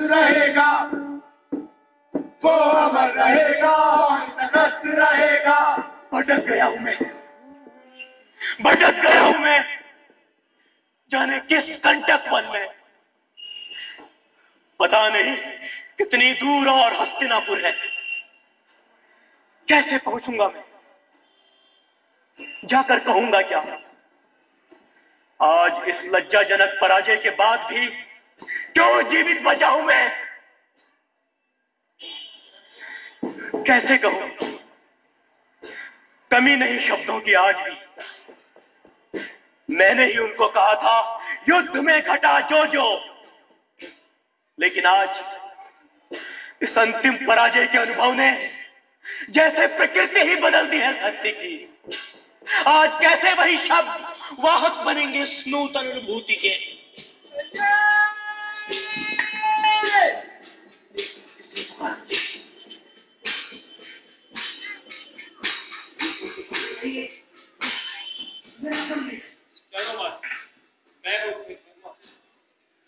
रहेगा, वो अमर रहेगा, अंतरस्त रहेगा। भटक गया हूं मैं, भटक गया हूं मैं, जाने किस कंटक वन में। पता नहीं कितनी दूर और हस्तिनापुर है, कैसे पहुंचूंगा मैं, जाकर कहूंगा क्या। आज इस लज्जाजनक पराजय के बाद भी क्यों जीवित बचा हूं मैं, कैसे कहूं। कमी नहीं शब्दों की आज भी, मैंने ही उनको कहा था युद्ध में घटा जो जो, लेकिन आज इस अंतिम पराजय के अनुभव ने जैसे प्रकृति ही बदल दी है धरती की। आज कैसे वही शब्द वाहक बनेंगे इस नूतन अनुभूति के।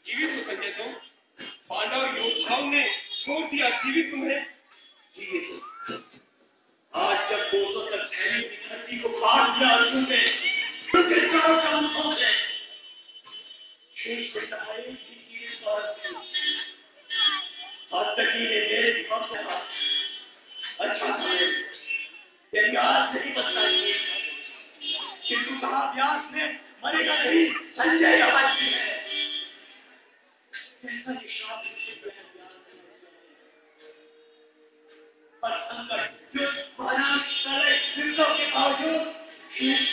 जीवित हो संजय तुम, पांडव योद्धाओं ने छोड़ दिया जीवित तुम्हें। जीवित आज जब 200 तक सैनिक की धरती को काट दिया अर्जुन ने, उनके चारों कदमों से शेष बचा है कि जीवित औरत थी। सात्यकी ने मेरे दिमाग को कहा अच्छा था यदि आज नहीं बचना चाहिए, किंतु कहा व्यास ने मरेगा नहीं, संजय अवश्य है। कैसा निशान पर संकट युद्ध के बावजूद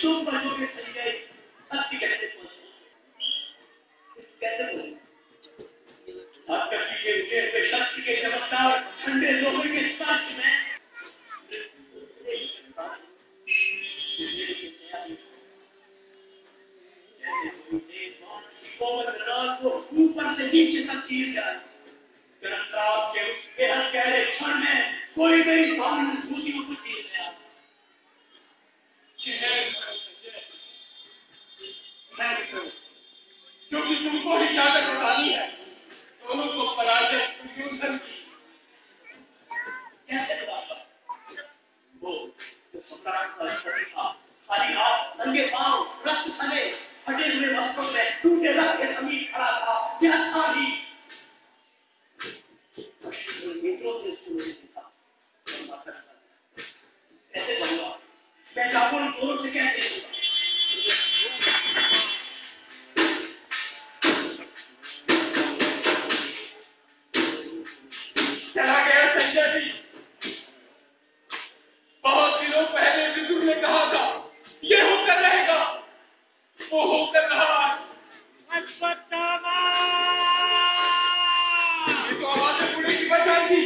तुम बचोगे संजय, सत्य कहते कैसे बोले। के उठे हुए शक्ति के चमत्कार ठंडे लोहे के स्पर्श में को ऊपर से नीचे तक चीर जाए। त्रास के उस बेहद गहरे क्षण में कोई मेरी सहानुभूतियों को चीर गया। क्योंकि तुमको ही ज्यादा बतानी है, दोनों को पराजय दुर्योधन की। कैसे बताऊंगा? वो जो सम्राट का लश्कर था, खाली हाथ, नंगे पांव, रक्त सने, फटे हुए वस्त्रों में, टूटे रथ के समीप खड़ा था। यह था ही मित्रों से सीखा। कैसे कहूंगा? मैं जाकर उन दोनों से कहते हूँ चला गया संजय जी। बहुत दिनों पहले विदुर ने कहा था ये होकर रहेगा, वो होकर रहा। ये तो आवाजें पुणे की बचाएगी।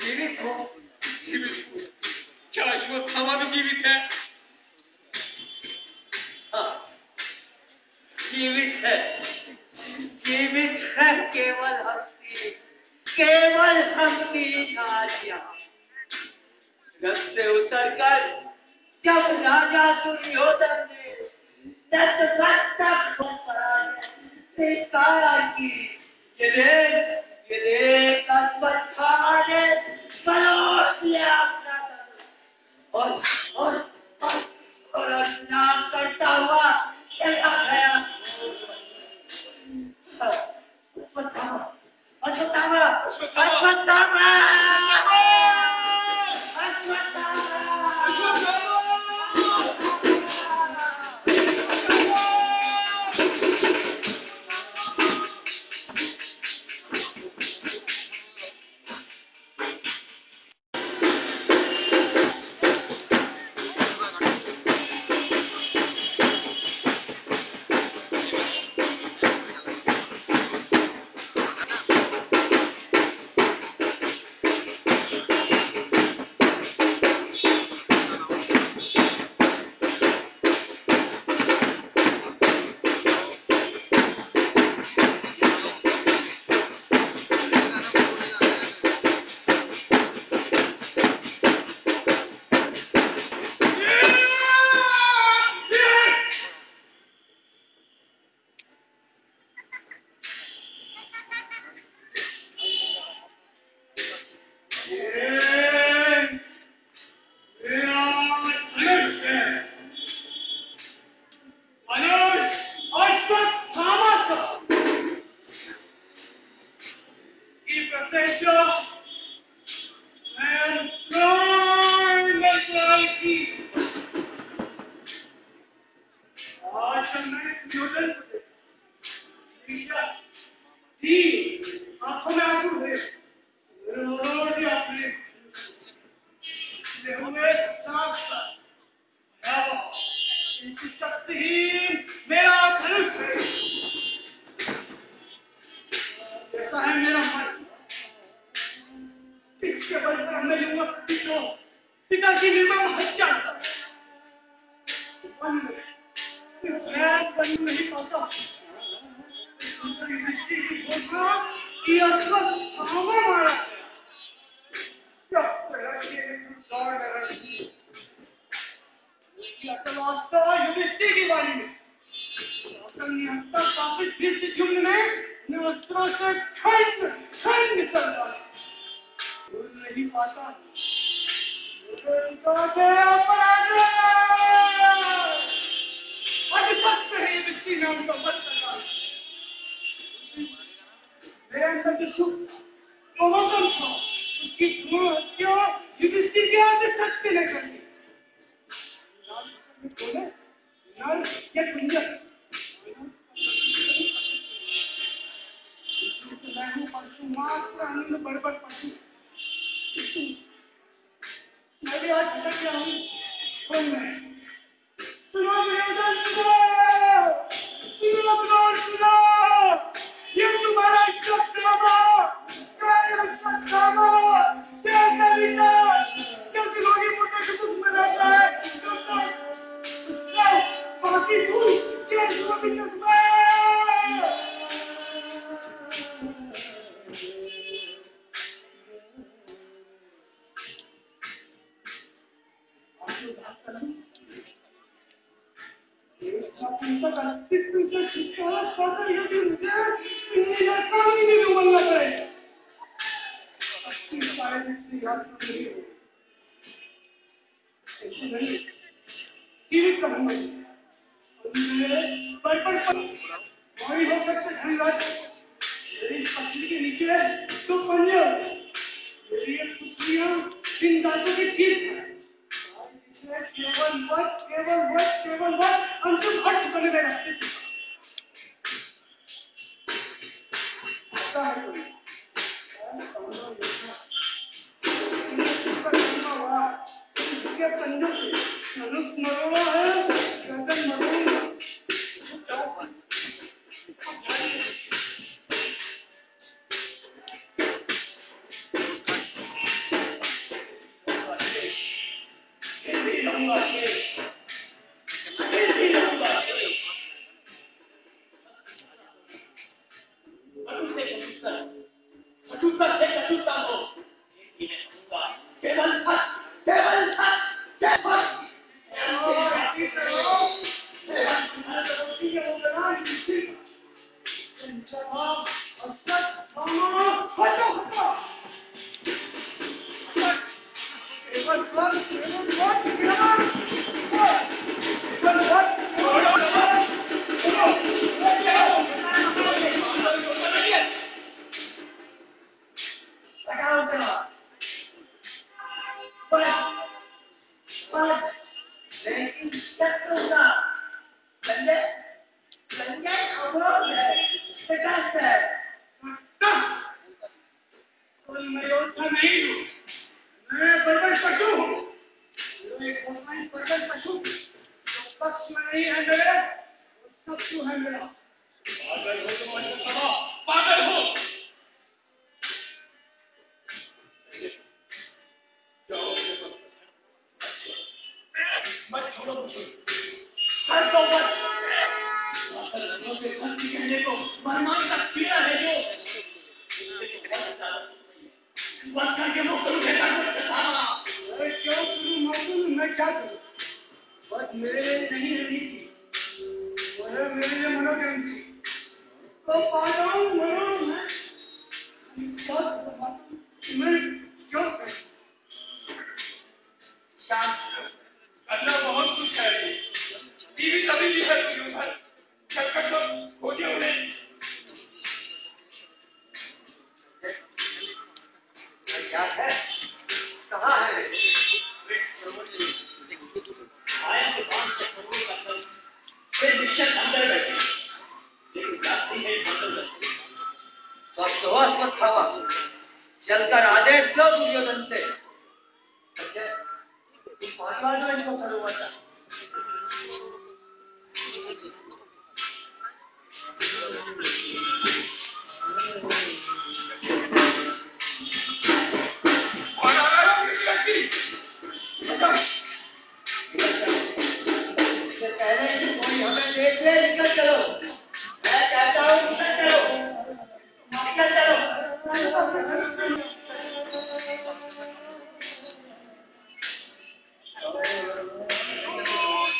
जीवित हो? जीवित हो? क्या अश्वत्थामा भी जीवित है? हाँ, जीवित है, जीवित है केवल हम तीन आज यहाँ। रथ से उतरकर जब राजा दुर्योधन ने नतमस्तक होकर स्वीकार की, ये देख अश्वत्थामा ने परोस लिया अपना धनुष और स्नान करता हुआ चला गया। से हुए सांप पर इनकी शक्तिहीन मेरा धनुष है। जैसा है मेरा मन, इसके बल पर मैं लूंगा पिता की निर्मम हत्या कर। इस भयानक बन नहीं पाता दृष्टि की घोषणा कि अश्वत्थामा मारा क्या तरह के दौड़ लगा युधिष्ठिर की वाणी में निहत्ता पापित भीष्मजुम्न ने अस्त्रों से खंड खंड कर डाला। भूल नहीं पाता अधिसत्य है युधिष्ठिर ने उनका वध कर डाला। मेरे अंदर जो सुख प्रवर्तन था उसकी हत्या युधिष्ठिर के अधिसत्य ने कर दी। बोले नर या कुंजर मैं हूँ परशु मात्र आनंद बड़बड़ पशु। मैं भी आज भटक गया हूँ कौन मैं। सुनो विरोधन सुनो विरोध सुनो ये तुम्हारा सत्यामा कैसा विचार कैसे लोग मुझे कुछ मनाता है बाकी भूल चेंज को भी करता है। अस्तित्व से छुटकारा पाकर यदि मुझे काम ही नहीं बनना पड़ेगा। जीवित रहूंगा वही हो सकते धनराज मेरी पत्नी के नीचे तो पंजे मेरी ये पुत्रियां इन दांतों की चीज है केवल वक्त अंतिम खर्च करने में रखते चलकर आदेश लो दुर्योधन से पांचवा जो इनको खड़ा हुआ था पहले कि कोई हमें देख ले निकल चलो मैं कहता हूँ निकल चलो निकल चलो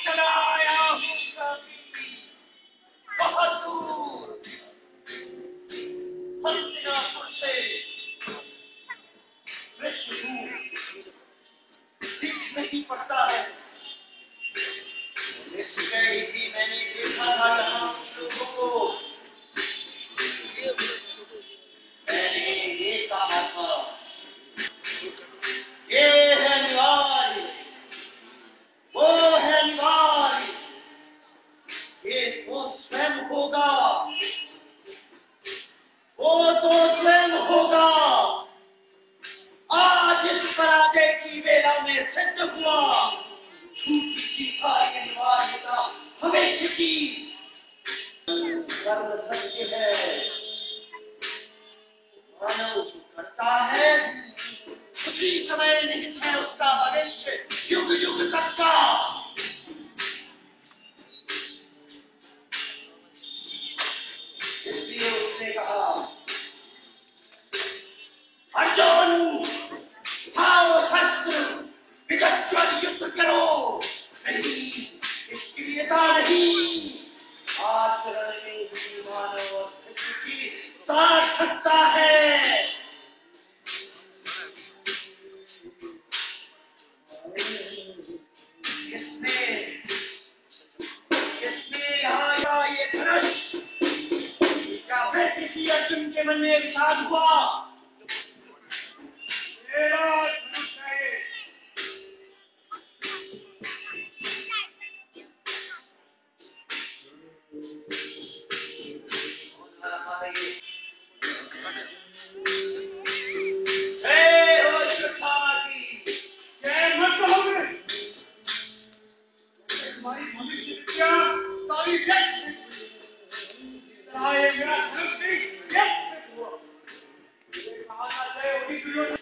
चला आया हूँ बहुत दूर हस्तिनापुर से मृत्यु दिख नहीं पड़ता है निश्चय ही मैंने देखा था यहाँ कुछ लोगों को मैंने ये कहा था ये है निवारी वो है निवारी ये तो स्वयं होगा वो तो स्वयं होगा आज इस पराजय की वेला में सिद्ध हुआ झूठी की सारी अनिवार्यता भविष्य की कर्म सत्य है मानव जो करता है उसी समय निहित है उसका भविष्य युग युग तक का इसलिए उसने कहा अर्जुन उठाओ शस्त्र विगतज्वल युद्ध करो नहीं इसकी प्रियता नहीं आचरण में ही मानव अस्तित्व की सार्थकता है किसने यहाँ ये धनुष या फिर किसी अर्जुन के मन में विषाद हुआ मेरा धनुष है जय हो श्रद्धा की जय मत कहोगे तुम्हारी भविष्य विद्या सारी व्यक्त ये मेरा धनुष नहीं व्यक्त हुआ ये कहा था जय होगी दुर्योधन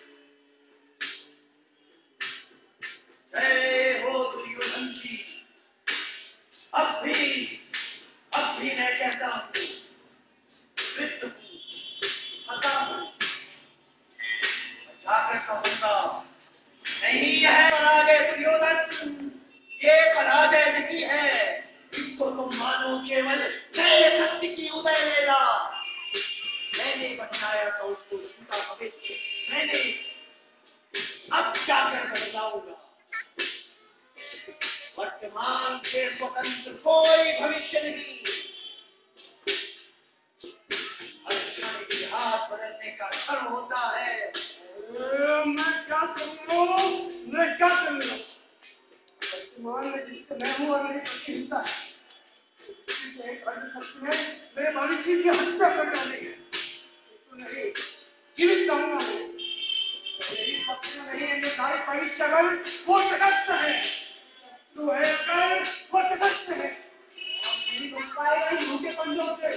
जय हो दुर्योधन की अब भी मैं कहता हूँ मृत्यु पता हूँ जाकर कहूंगा नहीं यह पराजय दुर्योधन ये पराजय नहीं है इसको तुम मानो केवल नए सत्य की उदय वेला मैंने बताया था उसको झूठा भविष्य मैंने अब जाकर बदलाऊंगा वर्तमान से स्वतंत्र कोई भविष्य नहीं इतिहास बदलने का क्षण होता है मैं क्या करूंगा वर्तमान में जिससे मैं हूँ और मेरी प्रतिहिंसा है एक अर्ध सत्य में मेरे भविष्य की हत्या कर डाली है तो नहीं जीवित कहूंगा मेरी पत्नी नहीं है निर्धारित भविष्य अगर वो तटस्थ है तो है अगर वो तटस्थ है नहीं बच पाएगा इन भूखे पंजों से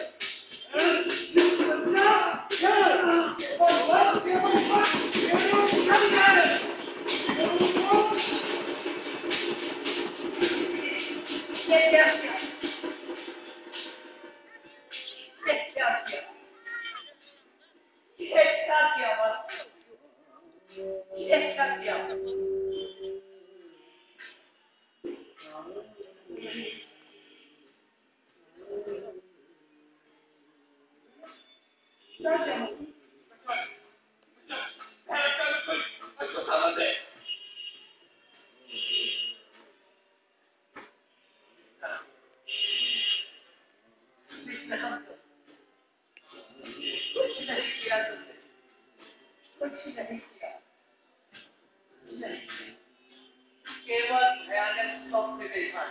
केवल भयानक स्वप्न देखा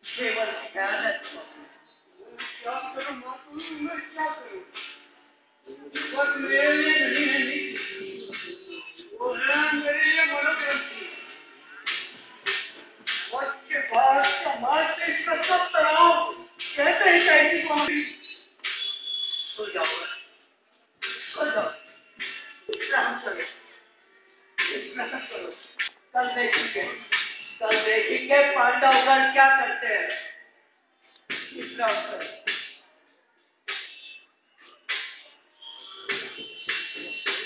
केवल भयानक क्या करूं मैं क्या करूं बस मेरे लिए नहीं है वो है मेरे लिए मनोग्रंथी सो जाओ, सो जाओ, विश्राम करो, विश्राम करो। कल देखेंगे पांडवगण क्या करते हैं। विश्राम करो।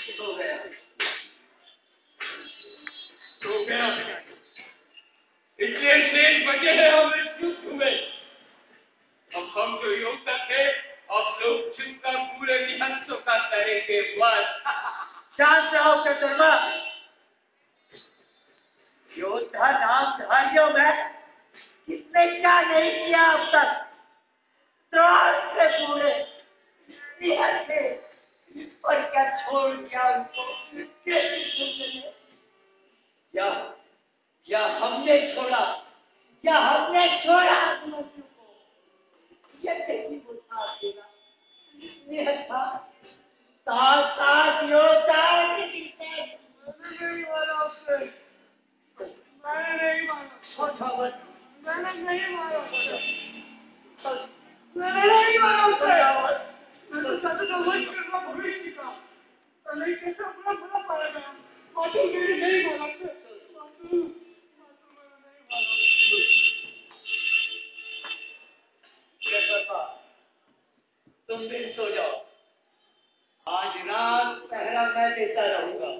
सो गया, सो गया। इसलिए शेष बचे हैं हम इस युद्ध में। अब हम जो योद्धा थे, अब लोग चिंता पूरे निहत्तों का करेंगे वध। शांत रहो कतरमा। योद्धा नामधारियों में किसने क्या नहीं किया अब तक। त्रास से पूरे निहत्थे, और क्या छोड़ दिया उनको। या हमने छोड़ा, या हमने छोड़ा अभिमन्यु को। यह देखिए वो साथ देगा। निहत्था साथ योद्धा नहीं मारा उसने। मैंने नहीं मारा। छोटावत, मैंने नहीं मारा। मैंने नहीं मारा उसे। मैं तो साथ वही करना भूल चुका। नहीं कैसे अपना भला पाया गया। मातु मेरी नहीं मारा उसे। मातु मैंने नहीं मारा। कतरमा, तुम भी सो जाओ। आज रात पहरा मैं देता रहूंगा।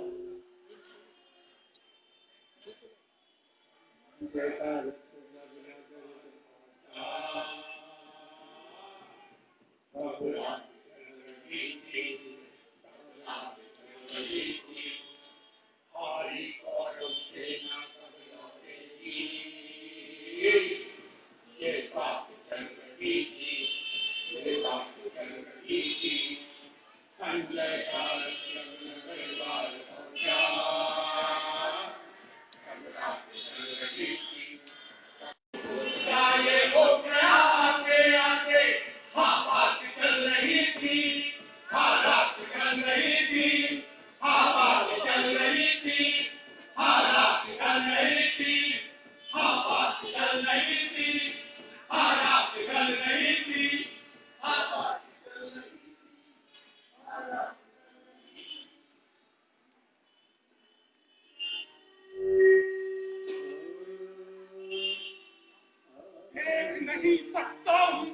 देख नहीं सकता हूँ,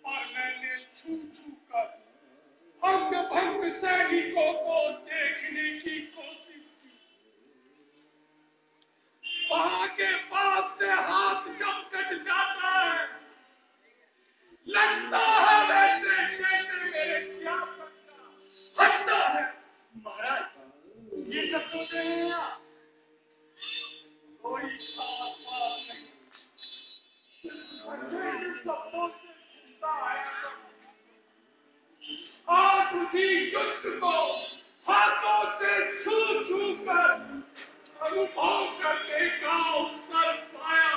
और मैंने छू छू कर अंग भंग सैनिकों को देखने की कोशिश की। वहां के पास से हाथ जब कट जाता है, लगता है वैसे जैसे मेरे सियासत का हटता है। महाराज, ये सब सोच रहे हैं आप? कोई खास बात नहीं, शब्दों से सुनता है। आज उसी युद्ध को हाथों से छू छू कर अनुभव करने का अवसर पाया।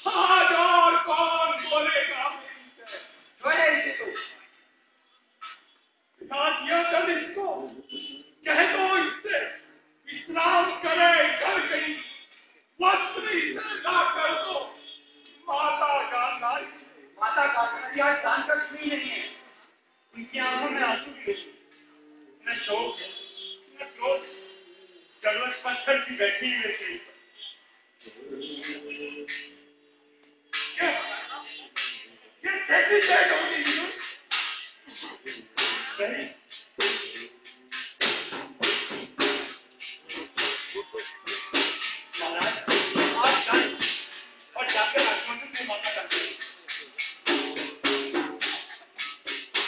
आज और कौन बोलेगा मेरी जय? छोड़े इसे तो। बिठा दिया जब इसको, कह दो इससे विश्राम करे घर कहीं, वस्त्र इसे ला कर दो माता गांधारी से। माता गांधारी आज दान का सुई नहीं है। उनकी आंखों में आंसू भी नहीं, न शोक न क्रोध, जरूरत पत्थर की बैठी हुई वैसे। ये कैसी जय होगी? महाराज, आज जाए और जाकर राजमंदिर में माता करते हैं।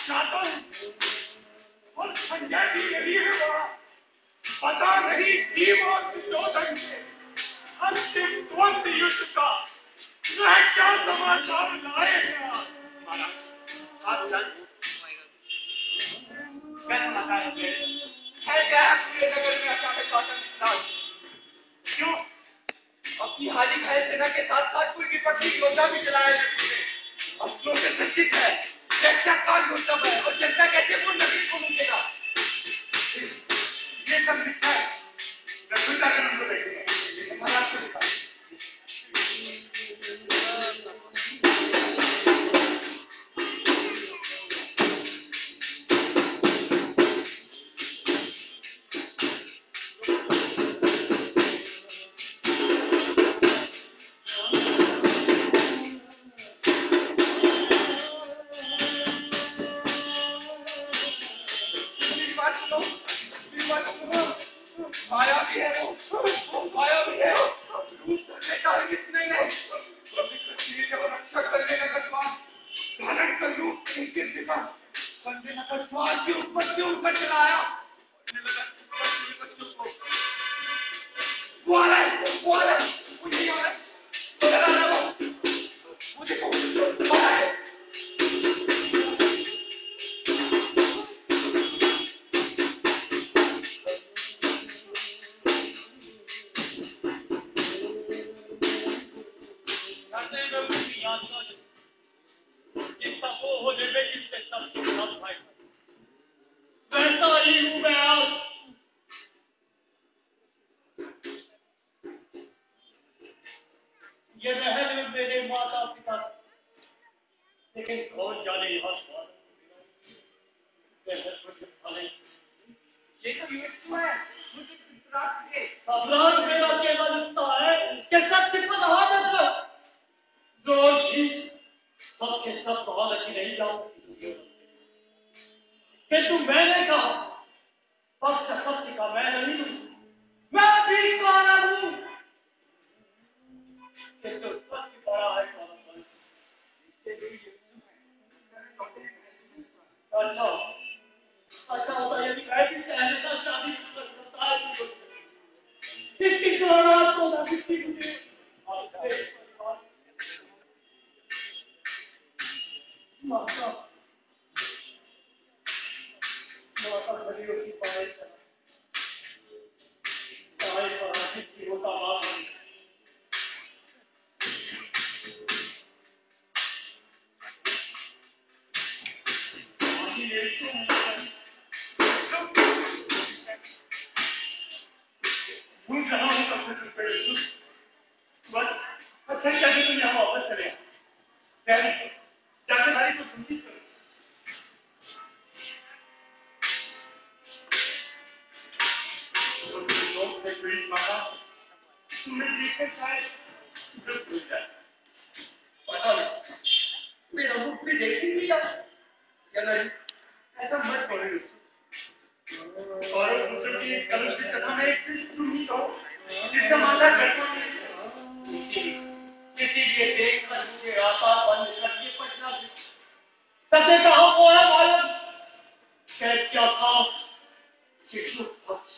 चाहता हूं और संजय जी यही है वहां, पता नहीं टीम युद्ध का वह क्या समाचार लाएगा? आप जान क्या समाचार है? क्या है पूरे नगर में अचानक आतंक? क्यों? अपनी हाजी खैल सेना के साथ साथ कोई विपक्षी योद्धा भी चलाया जाती है। अफसोस से संचित है, चर्चा का योद्धा है और जनता कहते वो नबी को मिलेगा। ये सब लिखा है, रघुता के नाम से देखेंगे, महाराज को लिखा। आया भी है वो आया भी है लूट करने का कितने ने जब रक्षा करने का कटवान धारण कर लूट इनके दिखा करने का कटवान के ऊपर चलाया बच्चों को वो आ रहा है मुझे आ रहा है चला रहा वो मुझे आ रहा है ये महल मेरे माता पिता, लेकिन कौन जाने यहाँ ये सब युद्ध है अपराध मेरा केवल इतना है कि सत्य पर हालत जोर भी सबके सब हालत ही नहीं जाऊंगी, किंतु मैंने कहा पक्ष सत्य का मैं नहीं हूं, मैं भी काला हूं, किंतु सत्य बड़ा है काला। अच्छा होता यदि ऐसी सहने का शादी करता है कितनी कलारात को ना कितनी मुझे माता खड़ी होती पाए पाए पराजित की होता बात भूल रहा हूं कब से बस अच्छा क्या कि तुम यहाँ वापस चले जाके सारी को सुनती करो। माता तुम्हें देखकर शायद दुख हो जाए, पता नहीं मेरा मुख भी देखी नहीं या नहीं, ऐसा मत करो। और दूसरों की कलुषित कथा में एक तुम ही कहो जिसका माता करता है, इसीलिए देख कर मुझे आता बंद करके पटना से सत्य कहा वो है मालूम क्या था शिशु पक्ष